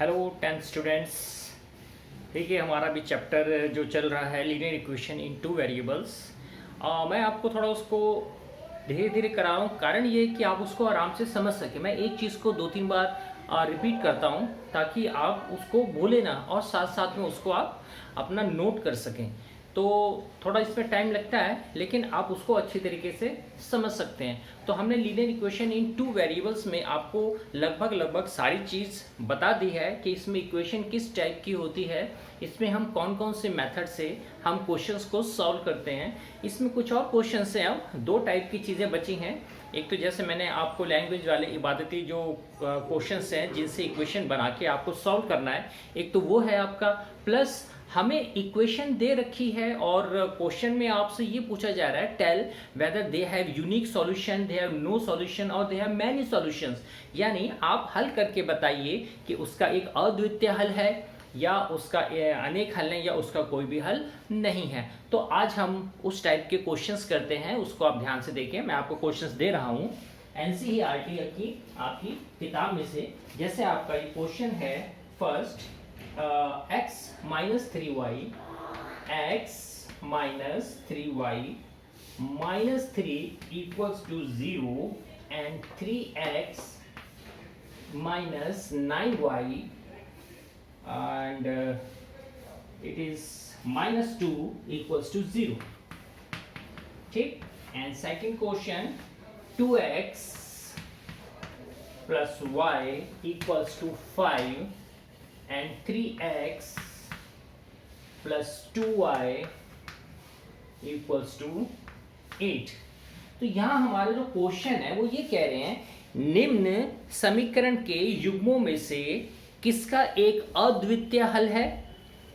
Hello 10th students. देखिए हमारा भी चैप्टर जो चल रहा है linear equation in two variables. मैं आपको थोड़ा उसको धीरे धीरे करा रहा हूँ। कारण ये है कि आप उसको आराम से समझ सकें। मैं एक चीज़ को 2-3 बार रिपीट करता हूँ ताकि आप उसको भूलें ना और साथ साथ में उसको आप अपना नोट कर सकें। तो थोड़ा इसमें टाइम लगता है लेकिन आप उसको अच्छी तरीके से समझ सकते हैं। तो हमने linear equation in two variables में आपको लगभग सारी चीज़ बता दी है कि इसमें इक्वेशन किस टाइप की होती है, इसमें हम कौन कौन से मेथड से हम क्वेश्चंस को सॉल्व करते हैं। इसमें कुछ और क्वेश्चंस हैं। अब दो टाइप की चीज़ें बची हैं। एक तो जैसे मैंने आपको लैंग्वेज वाले इबादती जो क्वेश्चंस हैं जिनसे इक्वेशन बना के आपको सॉल्व करना है, एक तो वो है आपका। प्लस हमें इक्वेशन दे रखी है और क्वेश्चन में आपसे ये पूछा जा रहा है tell whether they have unique solution, they have no solution और दे हैव मैनी सॉल्यूशंस। यानी आप हल करके बताइए कि उसका एक अद्वितीय हल है या उसका अनेक हल है या उसका कोई भी हल नहीं है। तो आज हम उस टाइप के क्वेश्चंस करते हैं, उसको आप ध्यान से देखें। मैं आपको क्वेश्चंस दे रहा हूं एनसीईआरटी की आपकी किताब में से। जैसे आपका ये क्वेश्चन है first, x minus 3y minus 3 equals to 0 and 3x minus 9y and it is minus 2 equals to 0. ठीक। and second question, 2x plus y equals to 5 and 3x plus 2y equals to 8। तो यहाँ हमारा जो question है वो ये कह रहे हैं निम्न समीकरण के युग्मों में से किसका एक अद्वितीय हल है,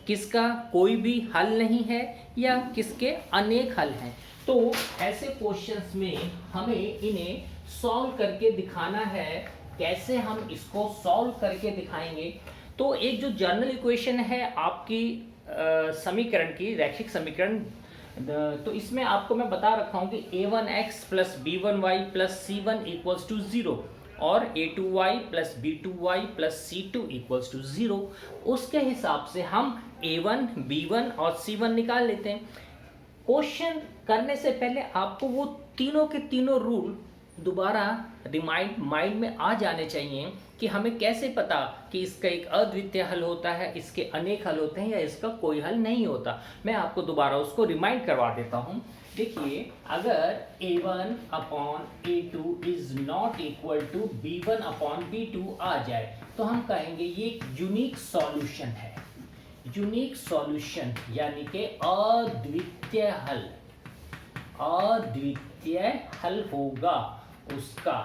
किसका कोई भी हल नहीं है या किसके अनेक हल हैं। तो ऐसे क्वेश्चंस में हमें इन्हें सॉल्व करके दिखाना है। कैसे हम इसको सॉल्व करके दिखाएंगे? तो एक जो जनरल इक्वेशन है आपकी समीकरण की, रैखिक समीकरण, तो इसमें आपको मैं बता रखा हूं कि a1x plus b1y plus c1 equals to 0 और a2y plus b2y plus c2 equals to 0। उसके हिसाब से हम a1, b1 और c1 निकाल लेते हैं। क्वेश्चन करने से पहले आपको वो तीनों के तीनों रूल दोबारा माइंड में आ जाने चाहिए कि हमें कैसे पता कि इसका एक अद्वितीय हल होता है, इसके अनेक हल होते हैं या इसका कोई हल नहीं होता। मैं आपको दोबारा उसको रिमाइंड करवा देता हूं। देखिए, अगर a1 upon a2 is not equal to b1 upon b2 आ जाए तो हम कहेंगे ये एक यूनिक सॉल्यूशन है। यूनिक सॉल्यूशन यानी कि अद्वितीय हल होगा उसका।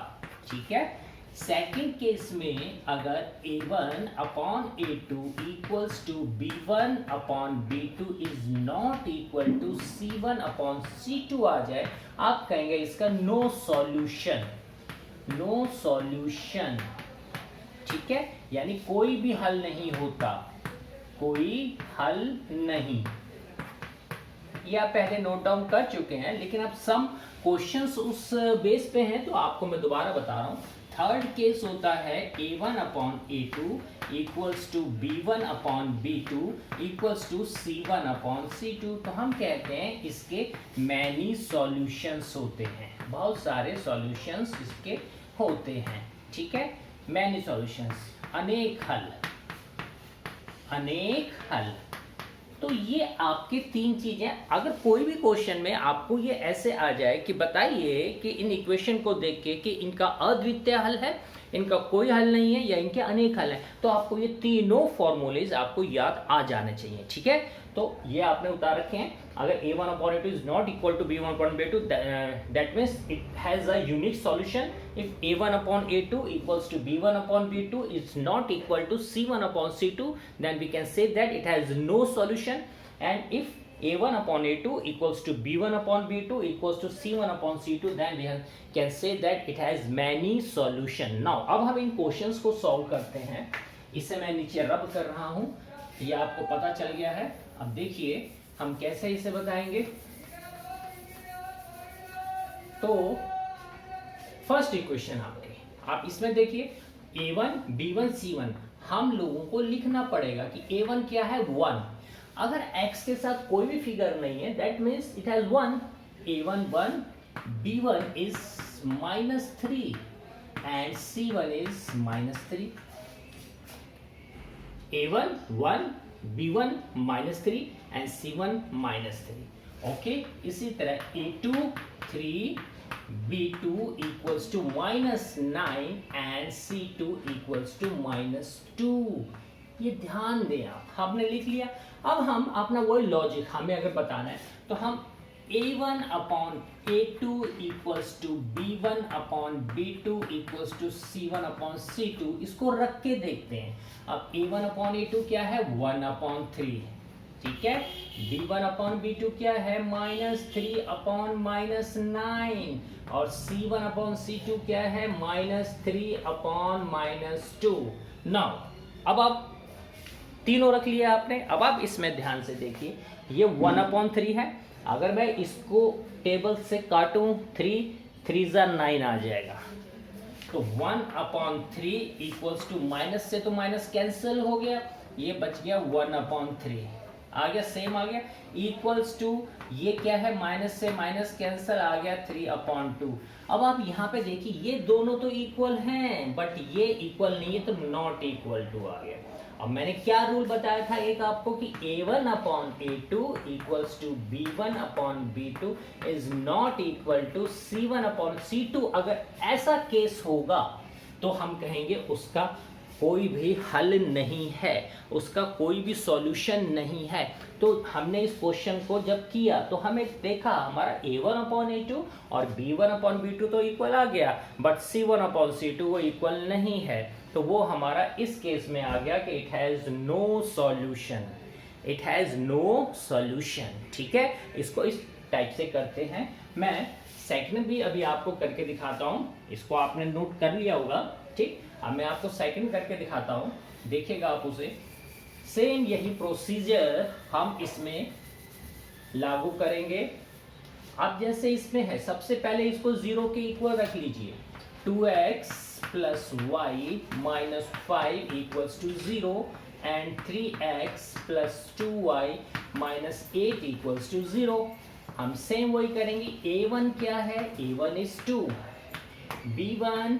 ठीक है। सेकंड केस में अगर a1 upon a2 equals to b1 upon b2 is not equal to c1 upon c2 आ जाए, आप कहेंगे इसका नो सॉल्यूशन। ठीक है, यानी कोई भी हल नहीं होता, कोई हल नहीं। ये आप पहले नोट डाउन कर चुके हैं लेकिन अब सम क्वेश्चंस उस बेस पे हैं तो आपको मैं दोबारा बता रहा हूं। थर्ड केस होता है a1 upon a2 equals to b1 upon b2 equals to c1 upon c2। तो हम कहते हैं इसके मैनी सॉल्यूशंस होते हैं, बहुत सारे सॉल्यूशंस इसके होते हैं। ठीक है, मैनी सॉल्यूशंस, अनेक हल। तो ये आपकी तीन चीजें। अगर कोई भी क्वेश्चन में आपको ये ऐसे आ जाए कि बताइए कि इन इक्वेशन को देख के कि इनका अद्वितीय हल है, इनका कोई हल नहीं है या इनके अनेक हल हैं, तो आपको ये तीनों फॉर्मूलेज आपको याद आ जाने चाहिए। ठीक है, तो ये आपने उतार रखे हैं। अगर a1 upon a2 is not equal to b1 upon b2, that means it has a unique solution. If a1 upon a2 equals to b1 upon b2 is not equal to c1 upon c2, then we can say that it has no solution. And if a1 upon a2 equals to b1 upon b2 equals to c1 upon c2, then we can say that it has many solution. Now अब हम इन questions को solve करते हैं। इसे मैं नीचे रब कर रहा हूं, ये आपको पता चल गया है। अब देखिए हम कैसे इसे बताएंगे। तो फर्स्ट इक्वेशन आपकी, आप इसमें देखिए a1 b1 c1 हम लोगों को लिखना पड़ेगा कि a1 क्या है 1। अगर x के साथ कोई भी फिगर नहीं है that means it has 1। a1 1, b1 is -3 and c1 is -3। a1 1, b1 -3 and c1 -3। Okay, इसी तरह a2 3, b2 equals to -9 and c2 equals to -2। ये ध्यान दें आप, हमने लिख लिया। अब हम अपना वही लॉजिक हमें अगर बताना है तो हम a1 upon a2 equals to b1 upon b2 equals to c1 upon c2 इसको रख के देखते हैं। अब a1 अपॉन a2 क्या है 1 अपॉन 3, ठीक है। b1 अपॉन b2 क्या है -3 अपॉन -9 और c1 अपॉन c2 क्या है -3 अपॉन -2। नाउ अब आप तीनों रख लिया आपने। अब आप इसमें ध्यान से देखिए, ये 1 अपॉन 3 है। अगर मैं इसको टेबल से काटूं 3 3 9 आ जाएगा, तो 1 अपॉन 3 इक्वल्स टू माइनस से तो माइनस कैंसिल हो गया, ये बच गया 1 अपॉन 3 आ गया, सेम आ गया, इक्वल्स टू ये क्या है माइनस से माइनस कैंसिल आ गया 3 अपॉन 2। अब आप यहाँ पे देखिए ये दोनों तो इक्वल हैं बट ये इक्वल नहीं है तो नॉट इक्वल टू आ गया। अब मैंने क्या रूल बताया था एक आपको कि a1 upon a2 equals to b1 upon b2 is not equal to c1 upon c2। अगर ऐसा केस होगा तो हम कहेंगे उसका कोई भी हल नहीं है, उसका कोई भी सॉल्यूशन नहीं है। तो हमने इस क्वेश्चन को जब किया तो हमें देखा हमारा a1 अपॉन a2 और b1 अपॉन b2 तो इक्वल आ गया बट c1 अपॉन c2 वो इक्वल नहीं है, तो वो हमारा इस केस में आ गया कि it has no solution, it has no solution. ठीक है, इसको इस टाइप से करते हैं। मैं सेकंड भी अभी आपको करके दिखाता हूँ, इसको आपने नोट कर लिया होगा, ठीक। अब मैं आपको सेकंड करके दिखाता हूँ, देखिएगा आप उसे। सेम यही प्रोसीजर हम इसमें लागू करेंगे। अब जैसे इसमें है, सबसे पहले इसको 0 के इक्वल रख लीजिए। 2x plus y minus 5 equals to 0 and 3x plus 2y minus 8 equals to 0। हम सेम वही करेंगे। a1 क्या है, a1 is 2, b1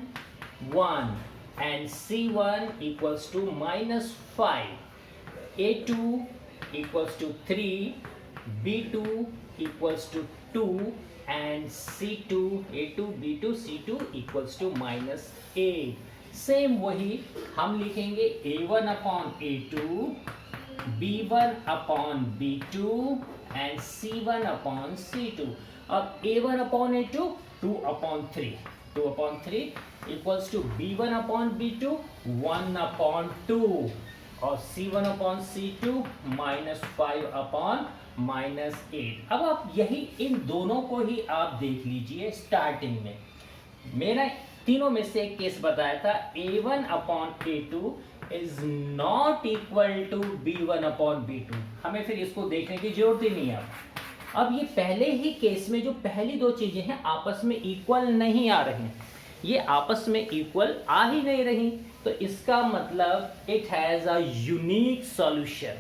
1 and c1 equals to -5, a2 equals to 3, b2 equals to 2 and c2 a2 b2 c2 equals to -8। Same वही हम लिखेंगे a1 upon a2, b1 upon b2 and c1 upon c2। अब a1 upon a2 2 upon 3, 2 upon 3 equals to b1 upon b2 1 upon 2 और c1 upon c2 -5 upon -8। अब आप यही इन दोनों को ही आप देख लीजिए। स्टार्टिंग में मैंने तीनों में से एक केस बताया था, a1 upon a2 is not equal to b1 upon b2। हमें फिर इसको देखने की जरूरत ही नहीं है। अब ये पहले ही केस में जो पहली दो चीजें हैं आपस में इक्वल नहीं आ रही, ये आपस में इक्वल आ ही नहीं रही, तो इसका मतलब it has a unique solution,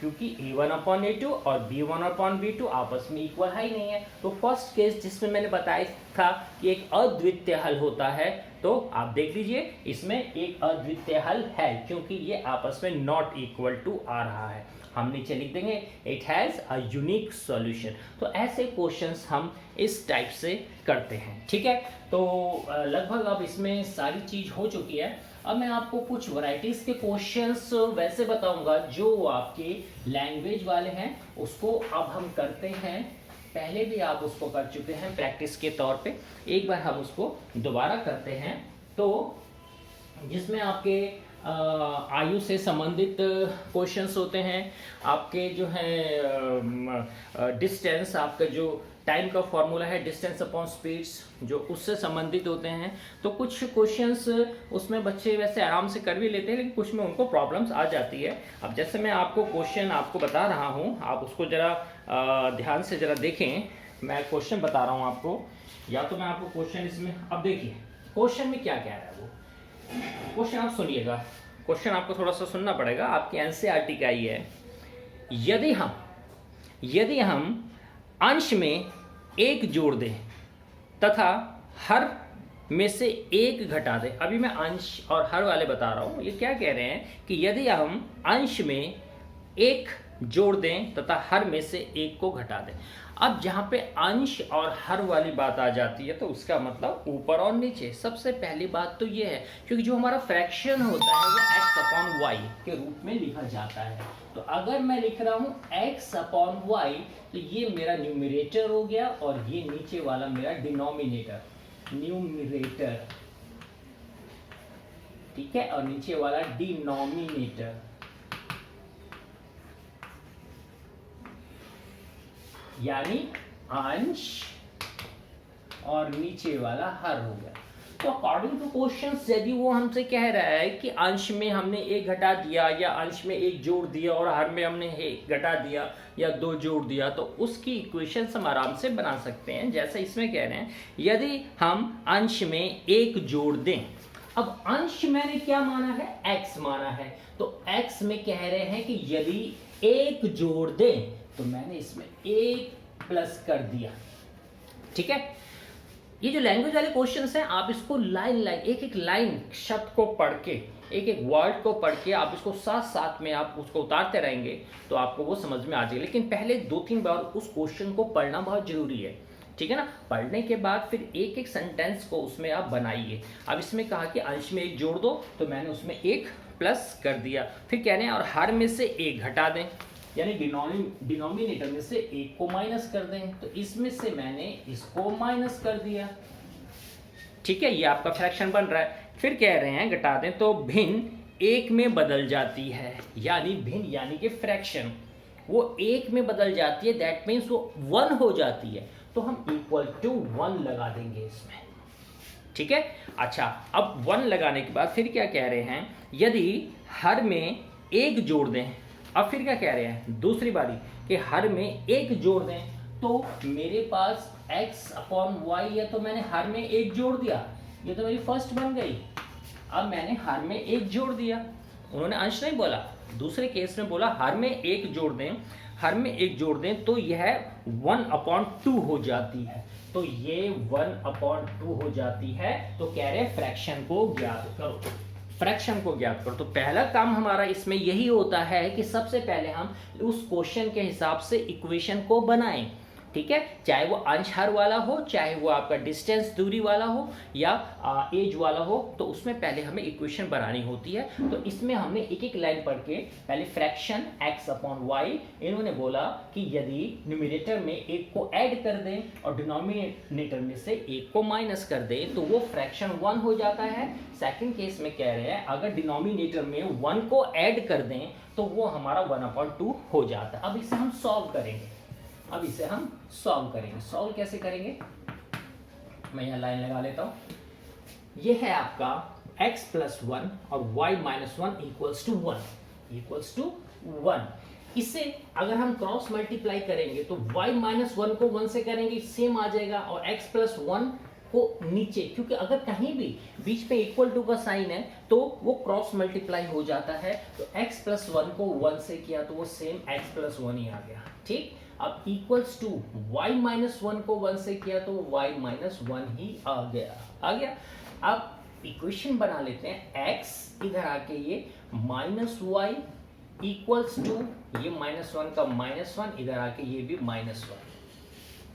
क्योंकि a1 अपॉन a2 और b1 अपॉन b2 आपस में इक्वल है ही नहीं है। तो फर्स्ट केस जिसमें मैंने बताया था कि एक अद्वितीय हल होता है, तो आप देख लीजिए इसमें एक अद्वितीय हल है क्योंकि ये आपस में नॉट इक्वल टू आ रहा है। हम नीचे लिख देंगे it has a unique solution. तो ऐसे क्वेश्चंस हम इस टाइप से करते हैं, ठीक है। तो लगभग अब इसमें सारी चीज़ हो चुकी है। अब मैं आपको कुछ वैरायटीज़ के क्वेश्चंस वैसे बताऊंगा जो आपके लैंग्वेज वाले हैं, उसको अब हम करते हैं। पहले भी आप उसको कर चुके हैं प्रैक्टिस के तौर पे, एक बार हम उसको दोबारा करते हैं। तो जिसमें आपके आयु से संबंधित क्वेश्चंस होते हैं, आपके जो है डिस्टेंस, आपका जो टाइम का फॉर्मूला है डिस्टेंस अपॉन स्पीड्स, जो उससे संबंधित होते हैं। तो कुछ क्वेश्चंस उसमें बच्चे वैसे आराम से कर भी लेते हैं, लेकिन कुछ में उनको प्रॉब्लम्स आ जाती है। अब जैसे मैं आपको क्वेश्चन आपको बता रहा हूँ, आप उसको ज़रा ध्यान से ज़रा देखें। मैं क्वेश्चन बता रहा हूँ आपको, या तो मैं आपको क्वेश्चन इसमें, अब देखिए क्वेश्चन में क्या कह रहा है वो क्वेश्चन, आप सुनिएगा। क्वेश्चन आपको थोड़ा सा सुनना पड़ेगा, आपकी एनसीईआरटी का ही है। यदि हम अंश में एक जोड़ दें तथा हर में से एक घटा दें, अभी मैं अंश और हर वाले बता रहा हूं, ये क्या कह रहे हैं कि यदि हम अंश में एक जोड़ दें तथा हर में से एक को घटा दें। अब जहां पे अंश और हर वाली बात आ जाती है तो उसका मतलब ऊपर और नीचे। सबसे पहली बात तो ये है, क्योंकि जो हमारा फ्रैक्शन होता है वो x अपॉन वाई के रूप में लिखा जाता है। तो अगर मैं लिख रहा हूं x अपॉन वाई, तो ये मेरा न्यूमरेटर हो गया और ये नीचे वाला मेरा डिनोमिनेटर, न्यूमरेटर, ठीक है, और नीचे वाला डिनोमिनेटर। यानी अंश और नीचे वाला हर हो गया। तो अकॉर्डिंग टू क्वेश्चन, यदि वो हमसे कह रहा है कि अंश में हमने एक घटा दिया या अंश में एक जोड़ दिया और हर में हमने एक घटा दिया या दो जोड़ दिया, तो उसकी इक्वेशन हम आराम से बना सकते हैं। जैसे इसमें कह रहे हैं यदि हम अंश में एक जोड़ दें। अब अंश मैंने क्या माना है, x माना है, तो x में कह रहे हैं कि यदि एक जोड़ दें, तो मैंने इसमें एक प्लस कर दिया। ठीक है, ये जो लैंग्वेज वाले क्वेश्चंस हैं, आप इसको लाइन लाइन, एक एक लाइन शब्द को पढ़ के, एक एक वर्ड को पढ़ के आप इसको साथ साथ में आप उसको उतारते रहेंगे तो आपको वो समझ में आ जाएगा। लेकिन पहले 2-3 बार उस क्वेश्चन को पढ़ना बहुत जरूरी है, ठीक है ना। पढ़ने के बाद फिर एक एक सेंटेंस को उसमें आप बनाइए। अब इसमें कहा कि अंश में एक जोड़ दो, तो मैंने उसमें एक प्लस कर दिया। फिर कह रहे हैं और हर में से एक घटा दें, यानी डिनोमिनेटर में से एक को माइनस कर दें, तो इसमें से मैंने इसको माइनस कर दिया। ठीक है, ये आपका फ्रैक्शन बन रहा है। फिर कह रहे हैं घटा दें, तो भिन्न एक में बदल जाती है, यानी भिन्न यानी कि फ्रैक्शन वो एक में बदल जाती है, दैट मीन्स वो 1 हो जाती है। तो हम इक्वल टू 1 लगा देंगे इसमें। ठीक है, अच्छा, अब 1 लगाने के बाद फिर क्या कह रहे हैं, यदि हर में एक जोड़ दें। अब फिर क्या कह रहे हैं, दूसरी बारी कि हर में एक जोड़ दें, तो मेरे पास x अपॉन वाई है, तो मैंने हर में एक जोड़ दिया, ये तो मेरी फर्स्ट बन गई। अब मैंने हर में एक जोड़ दिया, उन्होंने अंश नहीं बोला, दूसरे केस में बोला हर में एक जोड़ दें, हर में एक जोड़ दें, तो यह 1/2 हो जाती है। तो ये 1/2 हो जाती है। तो कह रहे हैं फ्रैक्शन को ज्ञात करो, फ्रैक्शन को ज्ञात करो। तो पहला काम हमारा इसमें यही होता है कि सबसे पहले हम उस क्वेश्चन के हिसाब से इक्वेशन को बनाएं। ठीक है, चाहे वो अंश हर वाला हो, चाहे वो आपका डिस्टेंस दूरी वाला हो या एज वाला हो, तो उसमें पहले हमें इक्वेशन बनानी होती है। तो इसमें हमने एक एक लाइन पढ़ के पहले फ्रैक्शन x अपॉन वाई, इन्होंने बोला कि यदि न्यूमरेटर में एक को ऐड कर दें और डिनोमिनेटर में से एक को माइनस कर दें, तो वो फ्रैक्शन 1 हो जाता है। सेकंड केस में कह रहे हैं अगर डिनोमिनेटर में 1 को ऐड कर दें तो वो हमारा 1/2 हो जाता है। अब इसे हम सॉल्व करेंगे, सॉल्व कैसे करेंगे, मैं यहाँ लाइन लगा लेता हूं। ये है आपका x प्लस 1 और y माइनस 1 इक्वल्स टू 1। इसे अगर हम क्रॉस मल्टीप्लाई करेंगे तो y माइनस 1 को 1 से करेंगे, सेम आ जाएगा, और x प्लस 1 को नीचे, क्योंकि अगर कहीं भी बीच में इक्वल टू का साइन है तो वो क्रॉस मल्टीप्लाई हो जाता है। तो x प्लस 1 को 1 से किया तो वो सेम x प्लस 1 ही आ गया। ठीक, अब इक्वल्स टू y माइनस 1 को 1 से किया तो y माइनस 1 ही आ गया। अब इक्वेशन बना लेते हैं, x इधर आके ये माइनस वाई इक्वल्स टू ये -1 का -1, इधर आके ये भी -1।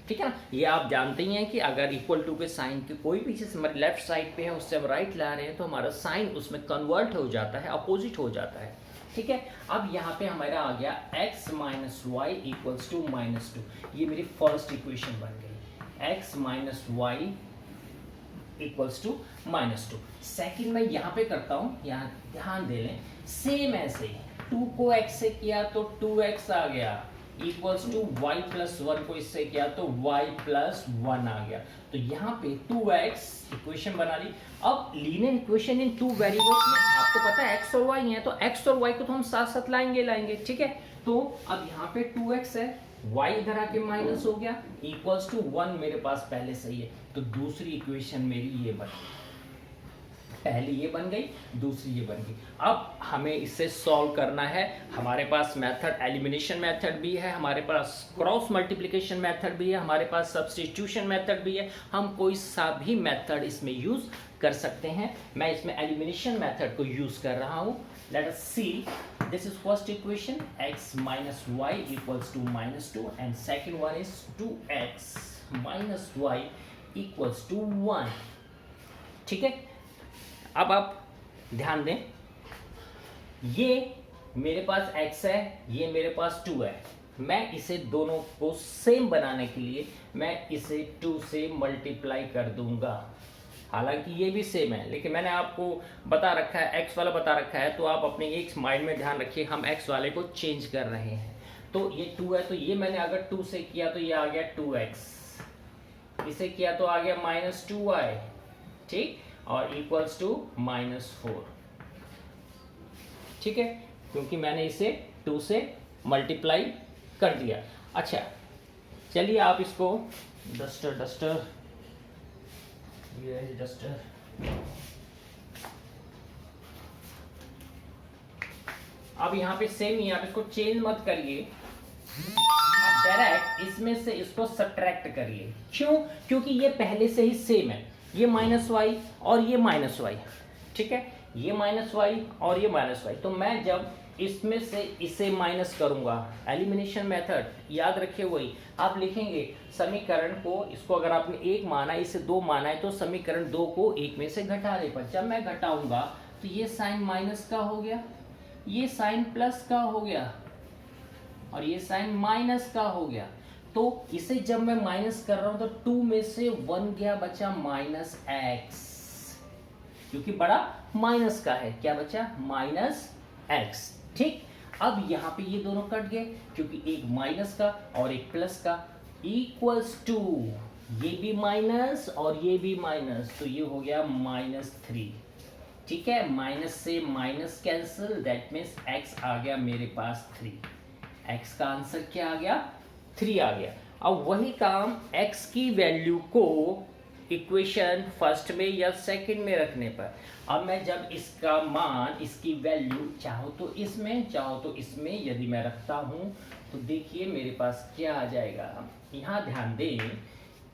ठीक है ना, ये आप जानते ही हैं कि अगर इक्वल टू के साइन की कोई भी चीज हमारे लेफ्ट साइड पे है उससे हम राइट ला रहे हैं तो हमारा साइन उसमें कन्वर्ट हो जाता है, अपोजिट हो जाता है। ठीक है, अब यहाँ पे हमारा आ गया x minus y equals to -2, ये मेरी फर्स्ट इक्वेशन बन गई, x minus y equals to -2। Second मैं यहाँ पे करता हूँ, यहाँ ध्यान दे लें, सेम ऐसे ही 2 को x से किया तो 2x आ गया, इक्वल्स टू y प्लस 1 को इससे किया तो y प्लस 1 आ गया। तो यहाँ पे 2x इक्वेशन बना ली। अब लीनियर इक्वेशन इन 2 वेरिएबल्स में आपको पता है x और y है, तो x और y को तो हम साथ साथ लाएंगे। ठीक है, तो अब यहाँ पे 2x है, y इधर आके माइनस हो गया, इक्वल्स टू 1 मेरे पास पहले सही है, तो दूसरी इक्वेशन मेरी ये बनी। पहली ये बन गई, दूसरी ये बन गई। अब हमें इसे सॉल्व करना है। हमारे पास मेथड एलिमिनेशन मेथड भी है, हमारे पास क्रॉस मल्टीप्लिकेशन मेथड भी है, हमारे पास सब्स्टिट्यूशन मेथड भी है। हम कोई सा भी मेथड इसमें यूज कर सकते हैं। मैं इसमें एलिमिनेशन मेथड को यूज कर रहा हूं। Let us see, this is first equation, x minus y equals to -2 and second one is 2x minus y equals to 1। ठीक है, अब आप ध्यान दें, ये मेरे पास x है, ये मेरे पास 2 है। मैं इसे दोनों को सेम बनाने के लिए मैं इसे 2 से मल्टीप्लाई कर दूंगा। हालांकि ये भी सेम है, लेकिन मैंने आपको बता रखा है, x वाला बता रखा है, तो आप अपने एक माइंड में ध्यान रखिए, हम x वाले को चेंज कर रहे हैं। तो ये 2 है, तो ये मैंने अगर 2 से किया तो ये आ गया 2x, इसे किया तो आ गया -2y, ठीक, और इक्वल्स टू -4। ठीक है, क्योंकि मैंने इसे 2 से मल्टीप्लाई कर दिया। अच्छा, चलिए आप इसको डस्टर ये डस्टर, अब यहाँ पे सेम ही, आप इसको चेंज मत करिए, आप डायरेक्ट इसमें से इसको सब्ट्रैक्ट करिए। क्यों? क्योंकि ये पहले से ही सेम है, ये -y और ये -y, ठीक है, ये -y और ये -y। तो मैं जब इसमें से इसे माइनस करूंगा, एलिमिनेशन मेथड याद रखिए वही, आप लिखेंगे समीकरण को, इसको अगर आपने 1 माना, इसे 2 माना है, तो समीकरण 2 को 1 में से घटा दे। पर जब मैं घटाऊंगा तो ये साइन माइनस का हो गया, ये साइन प्लस का हो गया और ये साइन माइनस का हो गया। तो इसे जब मैं माइनस कर रहा हूं तो 2 में से 1 गया, बचा -x, क्योंकि बड़ा माइनस का है, क्या बचा? -x। ठीक, अब यहाँ पे ये दोनों कट गए, क्योंकि एक माइनस का और एक प्लस का, इक्वल्स टू ये भी माइनस और ये भी माइनस, तो ये हो गया -3। ठीक है, माइनस से minus cancel, that means x आ गया मेरे पास 3। x का आंसर क्या आ गया? 3 आ गया। अब वही काम x की वैल्यू को इक्वेशन फर्स्ट में या सेकंड में रखने पर, अब मैं जब इसका मान, इसकी वैल्यू चाहो तो इसमें चाहो तो इसमें यदि मैं रखता हूं तो देखिए मेरे पास क्या आ जाएगा। यहाँ ध्यान दें,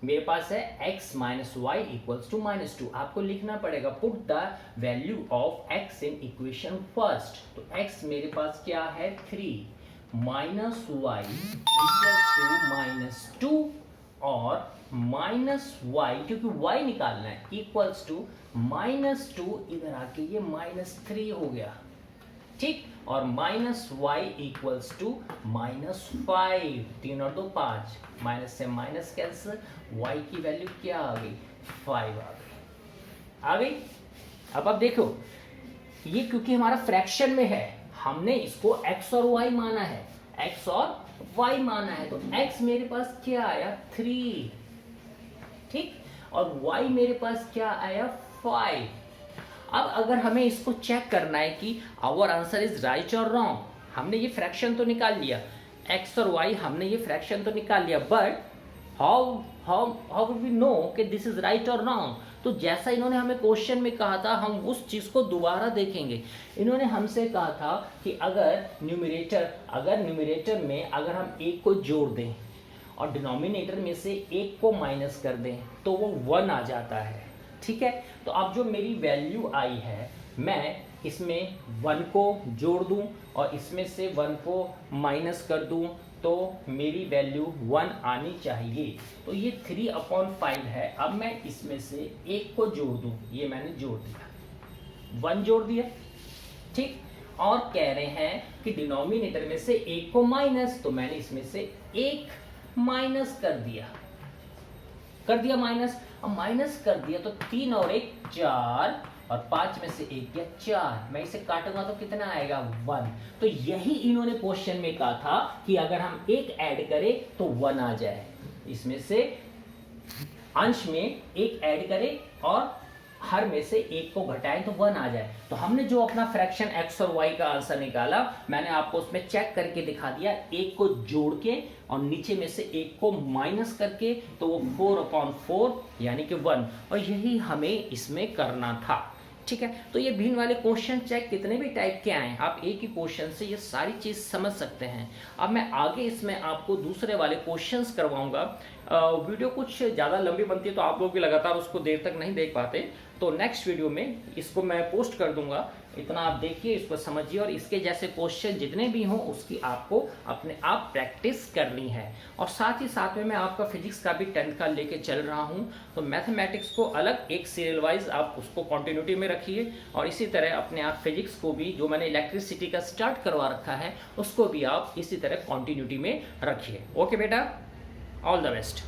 मेरे पास है x minus y equals to -2। आपको लिखना पड़ेगा, put the value of x in equation first. तो x मेरे पास क्या है? 3 माइनस वाई इक्वल्स टू -2 और -y, क्योंकि y निकालना है, इक्वल्स टू -2, इधर आके ये -3 हो गया। ठीक, और -y इक्वल्स टू -5, 3 और 2 5, माइनस से माइनस कैंसिल, y की वैल्यू क्या आ गई? 5 आ गई। अब आप देखो, ये क्योंकि हमारा फ्रैक्शन में है, हमने इसको x और y माना है, x और y माना है, तो x मेरे पास क्या आया? 3। ठीक, और y मेरे पास क्या आया? 5। अब अगर हमें इसको चेक करना है कि आवर आंसर इज राइट और रॉन्ग, हमने ये फ्रैक्शन तो निकाल लिया, x और y हमने ये फ्रैक्शन तो निकाल लिया, बट हाउ वी नो कि दिस इज राइट और रॉन्ग? तो जैसा इन्होंने हमें क्वेश्चन में कहा था, हम उस चीज को दोबारा देखेंगे। इन्होंने हमसे कहा था कि अगर न्यूमरेटर में अगर हम 1 को जोड़ दें और डिनोमिनेटर में से 1 को माइनस कर दें तो वो 1 आ जाता है। ठीक है, तो अब जो मेरी वैल्यू आई है, मैं इसमें 1 को जोड़ दूं और इसमें से 1 को माइनस कर दूं, तो मेरी वैल्यू 1 आनी चाहिए। तो ये 3/5 है। अब मैं इसमें से 1 को जोड़ दूं, ये मैंने जोड़ दिया, 1 जोड़ दिया। ठीक, और कह रहे हैं कि डिनोमिनेटर में से 1 को माइनस, तो मैंने इसमें से 1 माइनस कर दिया माइनस। अब माइनस कर दिया तो 3 और 1 4 और 5 में से 1 गया 4। मैं इसे काटूंगा तो कितना आएगा? 1। तो यही इन्होंने क्वेश्चन में कहा था कि अगर हम 1 ऐड करें तो 1 आ जाए, इसमें से अंश में 1 ऐड करें और हर में से 1 को घटाएं तो 1 आ जाए। तो हमने जो अपना फ्रैक्शन x और y का आंसर निकाला, मैंने आपको उसमें चेक करके दिखा दिया, 1 को जोड़ के और नीचे में से 1 को माइनस करके, तो वो 4/4 यानी कि 1। और यही हमें इसमें करना था। ठीक है। तो ये भिन्न वाले क्वेश्चन चाहे कितने भी टाइप के आए, आप एक ही क्वेश्चन से ये सारी चीज़ समझ सकते हैं। अब मैं आगे इसमें आपको दूसरे वाले क्वेश्चंस करवाऊंगा। वीडियो कुछ ज़्यादा लंबी बनती है तो आप लोग भी लगातार उसको देर तक नहीं देख पाते, तो नेक्स्ट वीडियो में इसको मैं पोस्ट कर दूंगा। इतना आप देखिए, इसको समझिए, और इसके जैसे क्वेश्चन जितने भी हों उसकी आपको अपने आप प्रैक्टिस करनी है। और साथ ही साथ में मैं आपका फिजिक्स का भी 10th का लेके चल रहा हूं, तो मैथमेटिक्स को अलग एक सीरियल वाइज आप उसको कंटिन्यूटी में रखिए, और इसी तरह अपने आप फिजिक्स को भी, जो मैंने इलेक्ट्रिसिटी का स्टार्ट करवा रखा है, उसको भी आप इसी तरह कंटिन्यूटी में रखिए। ओके बेटा, ऑल द बेस्ट।